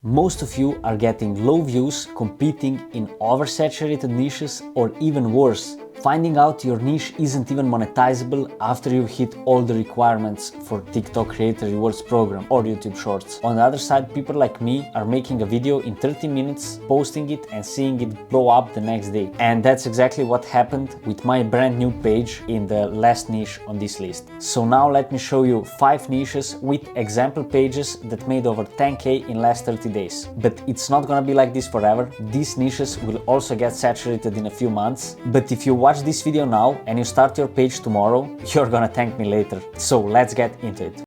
Most of you are getting low views competing in oversaturated niches, or even worse, finding out your niche isn't even monetizable after you hit all the requirements for TikTok Creator Rewards program or YouTube Shorts. On the other side, people like me are making a video in 30 minutes, posting it and seeing it blow up the next day. And that's exactly what happened with my brand new page in the last niche on this list. So now let me show you 5 niches with example pages that made over 10K in last 30 days. But it's not gonna be like this forever. These niches will also get saturated in a few months. But if you watch this video now and you start your page tomorrow, you're gonna thank me later. So let's get into it.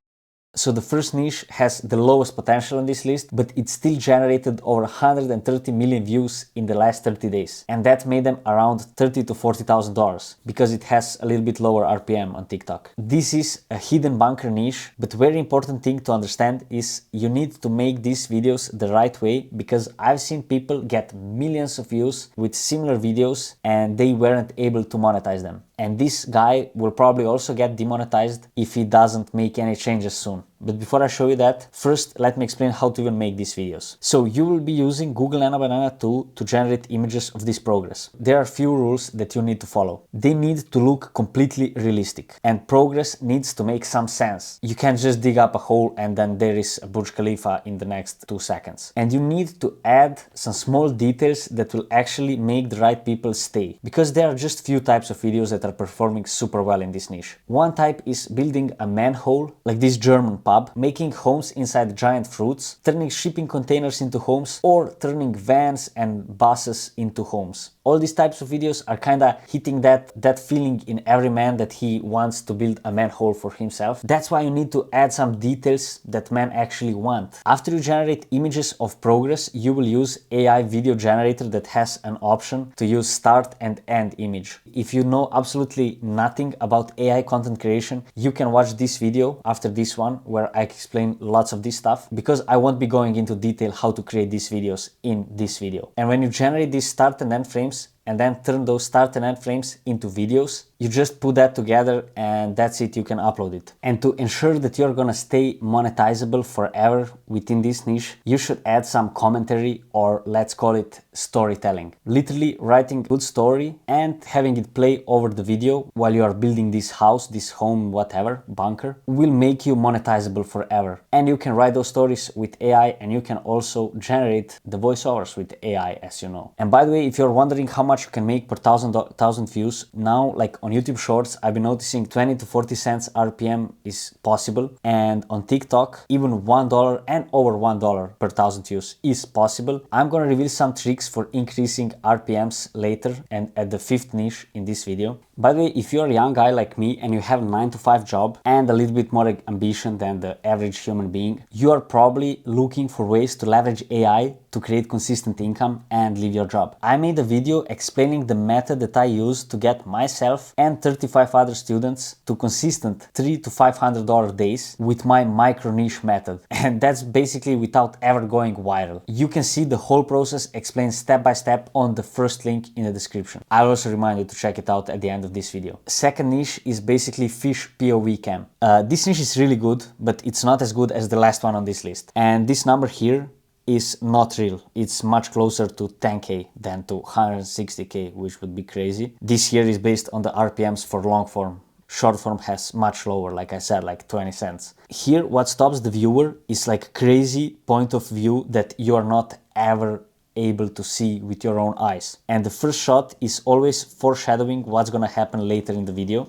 So the first niche has the lowest potential on this list, but it still generated over 130 million views in the last 30 days. And that made them around $30,000 to $40,000 because it has a little bit lower RPM on TikTok. This is a hidden bunker niche, but very important thing to understand is you need to make these videos the right way, because I've seen people get millions of views with similar videos and they weren't able to monetize them. And this guy will probably also get demonetized if he doesn't make any changes soon. But before I show you that, first let me explain how to even make these videos. So you will be using Google Banana 2 to generate images of this progress. There are few rules that you need to follow. They need to look completely realistic, and progress needs to make some sense. You can't just dig up a hole and then there is a Burj Khalifa in the next 2 seconds. And you need to add some small details that will actually make the right people stay, because there are just few types of videos that are performing super well in this niche. One type is building a manhole, like this German pub, making homes inside giant fruits, turning shipping containers into homes, or turning vans and buses into homes. All these types of videos are kinda hitting that feeling in every man that he wants to build a manhole for himself. That's why you need to add some details that men actually want. After you generate images of progress, you will use AI video generator that has an option to use start and end image. If you know absolutely nothing about AI content creation, you can watch this video after this one where I explain lots of this stuff, because I won't be going into detail how to create these videos in this video. And when you generate these start and end frames and then turn those start and end frames into videos, you just put that together and that's it, you can upload it. And to ensure that you're gonna stay monetizable forever within this niche, you should add some commentary, or let's call it storytelling. Literally writing a good story and having it play over the video while you are building this house, this home, whatever, bunker, will make you monetizable forever. And you can write those stories with AI, and you can also generate the voiceovers with AI, as you know. And by the way, if you're wondering how much you can make per thousand views, now like on YouTube Shorts, I've been noticing 20 to 40 cents RPM is possible, and on TikTok even $1 and over $1 per 1,000 views is possible. I'm gonna reveal some tricks for increasing RPMs later and at the 5th niche in this video. By the way, if you're a young guy like me and you have a 9-to-5 job and a little bit more ambition than the average human being, you are probably looking for ways to leverage AI to create consistent income and leave your job. I made a video explaining the method that I use to get myself and 35 other students to consistent $300 to $500 days with my micro niche method. And that's basically without ever going viral. You can see the whole process explained step by step on the first link in the description. I'll also remind you to check it out at the end of this video. Second niche is basically fish POV cam. This niche is really good, but it's not as good as the last one on this list. And this number here is not real. It's much closer to 10K than to 160K, which would be crazy. This here is based on the RPMs for long form. Short form has much lower, like I said, like 20 cents. Here, what stops the viewer is like crazy point of view that you are not ever able to see with your own eyes. And the first shot is always foreshadowing what's gonna happen later in the video.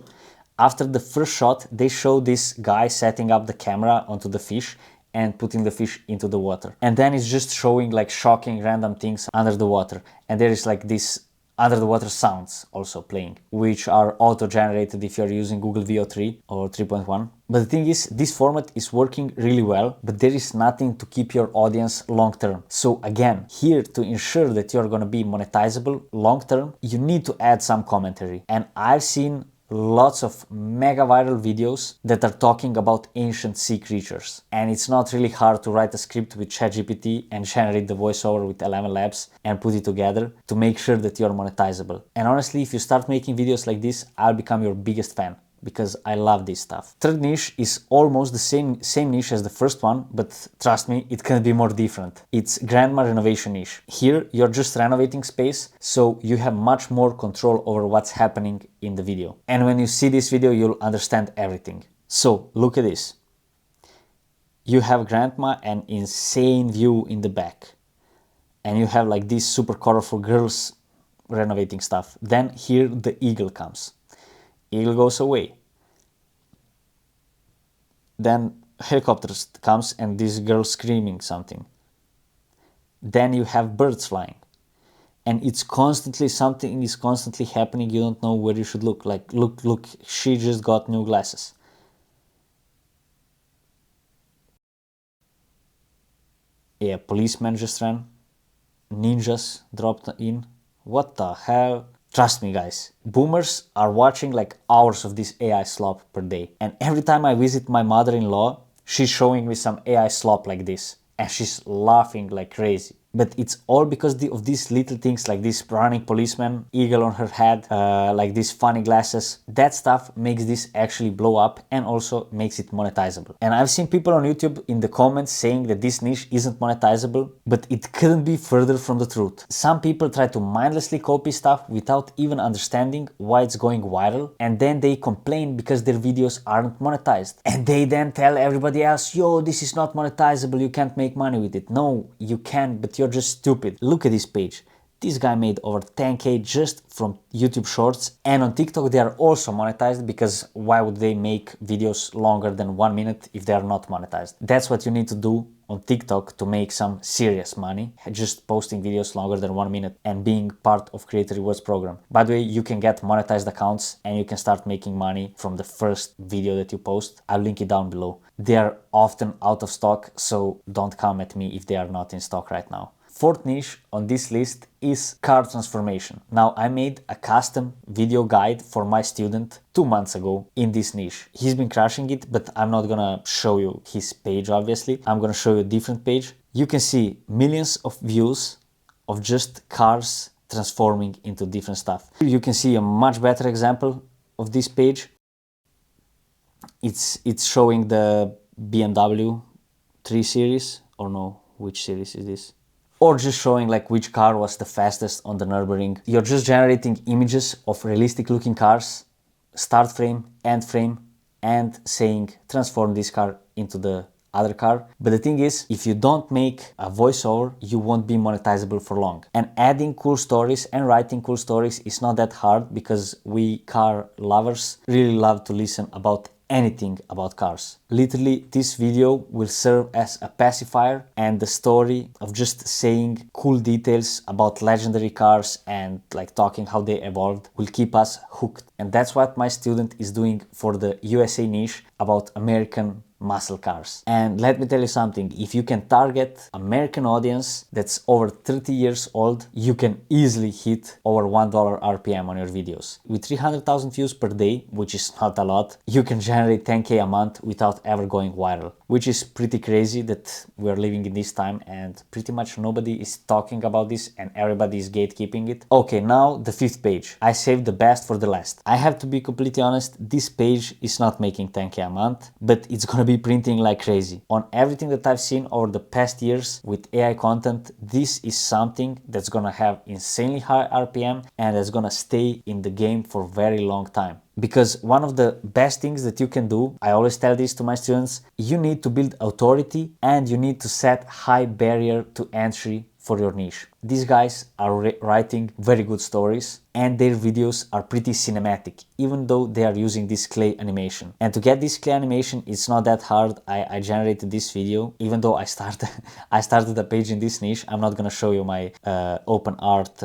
After the first shot, they show this guy setting up the camera onto the fish and putting the fish into the water. And then it's just showing like shocking random things under the water. And there is like this under the water sounds also playing, which are auto-generated if you're using Google VO3 or 3.1. But the thing is, this format is working really well, but there is nothing to keep your audience long-term. So again, here to ensure that you're gonna be monetizable long-term, you need to add some commentary. And I've seen lots of mega viral videos that are talking about ancient sea creatures. And it's not really hard to write a script with ChatGPT and generate the voiceover with 11 Labs and put it together to make sure that you're monetizable. And honestly, if you start making videos like this, I'll become your biggest fan, because I love this stuff. Third niche is almost the same niche as the first one, but trust me, it can be more different. It's grandma renovation niche. Here you're just renovating space, so you have much more control over what's happening in the video. And when you see this video, you'll understand everything. So look at this. You have grandma and insane view in the back. And you have like these super colorful girls renovating stuff. Then here the eagle comes. Eagle goes away. Then helicopters comes and this girl screaming something. Then you have birds flying. And it's constantly, something is constantly happening. You don't know where you should look. Like, look, she just got new glasses. Yeah, policeman just ran. Ninjas dropped in. What the hell? Trust me guys, boomers are watching like hours of this AI slop per day. And every time I visit my mother-in-law, she's showing me some AI slop like this. And she's laughing like crazy. But it's all because of these little things like this running policeman, eagle on her head, like these funny glasses. That stuff makes this actually blow up and also makes it monetizable. And I've seen people on YouTube in the comments saying that this niche isn't monetizable, but it couldn't be further from the truth. Some people try to mindlessly copy stuff without even understanding why it's going viral, and then they complain because their videos aren't monetized. And they then tell everybody else, yo, this is not monetizable, you can't make money with it. No, you can, but you're just stupid. Look at this page. This guy made over 10k just from YouTube Shorts, and on TikTok they are also monetized, because why would they make videos longer than 1 minute if they are not monetized? That's what you need to do on TikTok to make some serious money, just posting videos longer than 1 minute and being part of Creator Rewards program. By the way, you can get monetized accounts and you can start making money from the first video that you post. I'll link it down below. They are often out of stock, so don't come at me if they are not in stock right now. Fourth niche on this list is car transformation. Now, I made a custom video guide for my student 2 months ago in this niche. He's been crushing it, but I'm not gonna show you his page, obviously. I'm gonna show you a different page. You can see millions of views of just cars transforming into different stuff. You can see a much better example of this page. It's showing the BMW 3 Series, or no, which series is this? Or just showing like which car was the fastest on the Nürburgring. You're just generating images of realistic looking cars, start frame, end frame, and saying transform this car into the other car. But the thing is, if you don't make a voiceover, you won't be monetizable for long. And adding cool stories and writing cool stories is not that hard, because we car lovers really love to listen about anything about cars. Literally, this video will serve as a pacifier, and the story of just saying cool details about legendary cars and like talking how they evolved will keep us hooked. And that's what my student is doing for the USA niche about American muscle cars. And let me tell you something, if you can target American audience that's over 30 years old, you can easily hit over $1 RPM on your videos. With 300,000 views per day, which is not a lot, you can generate 10k a month without ever going viral, which is pretty crazy that we're living in this time and pretty much nobody is talking about this and everybody is gatekeeping it. Okay, now the fifth page. I saved the best for the last. I have to be completely honest, this page is not making 10k a month, but it's gonna be printing like crazy. On everything that I've seen over the past years with AI content, this is something that's gonna have insanely high RPM and that's gonna stay in the game for a very long time. Because one of the best things that you can do, I always tell this to my students, you need to build authority and you need to set high barrier to entry for your niche. These guys are writing very good stories and their videos are pretty cinematic, even though they are using this clay animation. And to get this clay animation, it's not that hard. I generated this video, even though I started a page in this niche. I'm not gonna show you my open art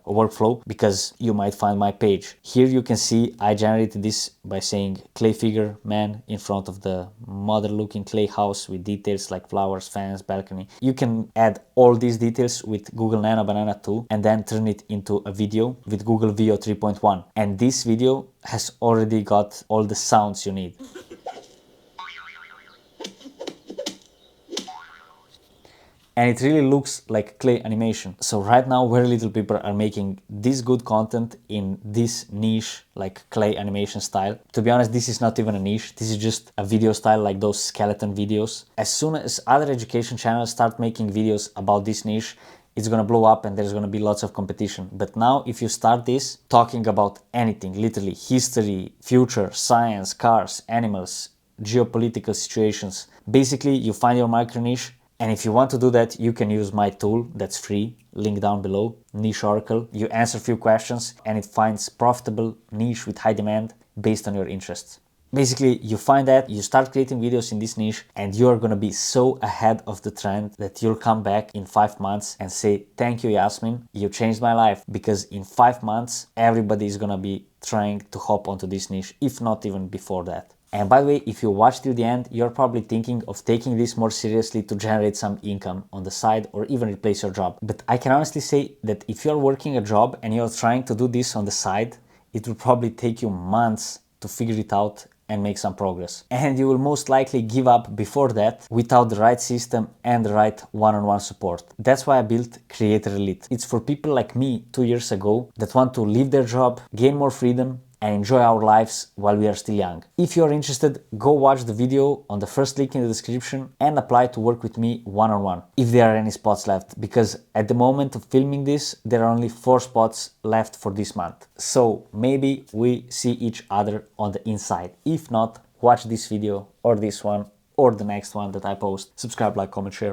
workflow because you might find my page. Here you can see I generated this by saying clay figure man in front of the modern looking clay house with details like flowers, fans, balcony. You can add all these details with Google Nano Banana 2 and then turn it into a video with Google Veo 3.1. And this video has already got all the sounds you need. and it really looks like clay animation. So right now very little people are making this good content in this niche like clay animation style. To be honest, this is not even a niche, this is just a video style like those skeleton videos. As soon as other education channels start making videos about this niche, it's gonna blow up and there's gonna be lots of competition. But now if you start this talking about anything, literally history, future, science, cars, animals, geopolitical situations, basically you find your micro niche. And if you want to do that, you can use my tool that's free, link down below, Niche Oracle. You answer a few questions and it finds profitable niche with high demand based on your interests. Basically, you find that, you start creating videos in this niche, and you're gonna be so ahead of the trend that you'll come back in 5 months and say, thank you, Yasmin, you changed my life. Because in 5 months, everybody is gonna be trying to hop onto this niche, if not even before that. And by the way, if you watch till the end, you're probably thinking of taking this more seriously to generate some income on the side or even replace your job. But I can honestly say that if you're working a job and you're trying to do this on the side, it will probably take you months to figure it out and make some progress. And you will most likely give up before that without the right system and the right one-on-one support. That's why I built Creator Elite. It's for people like me 2 years ago that want to leave their job, gain more freedom, and enjoy our lives while we are still young. If you're interested, go watch the video on the first link in the description and apply to work with me one-on-one, if there are any spots left, because at the moment of filming this, there are only 4 spots left for this month. So maybe we see each other on the inside. If not, watch this video or this one or the next one that I post. Subscribe, like, comment, share.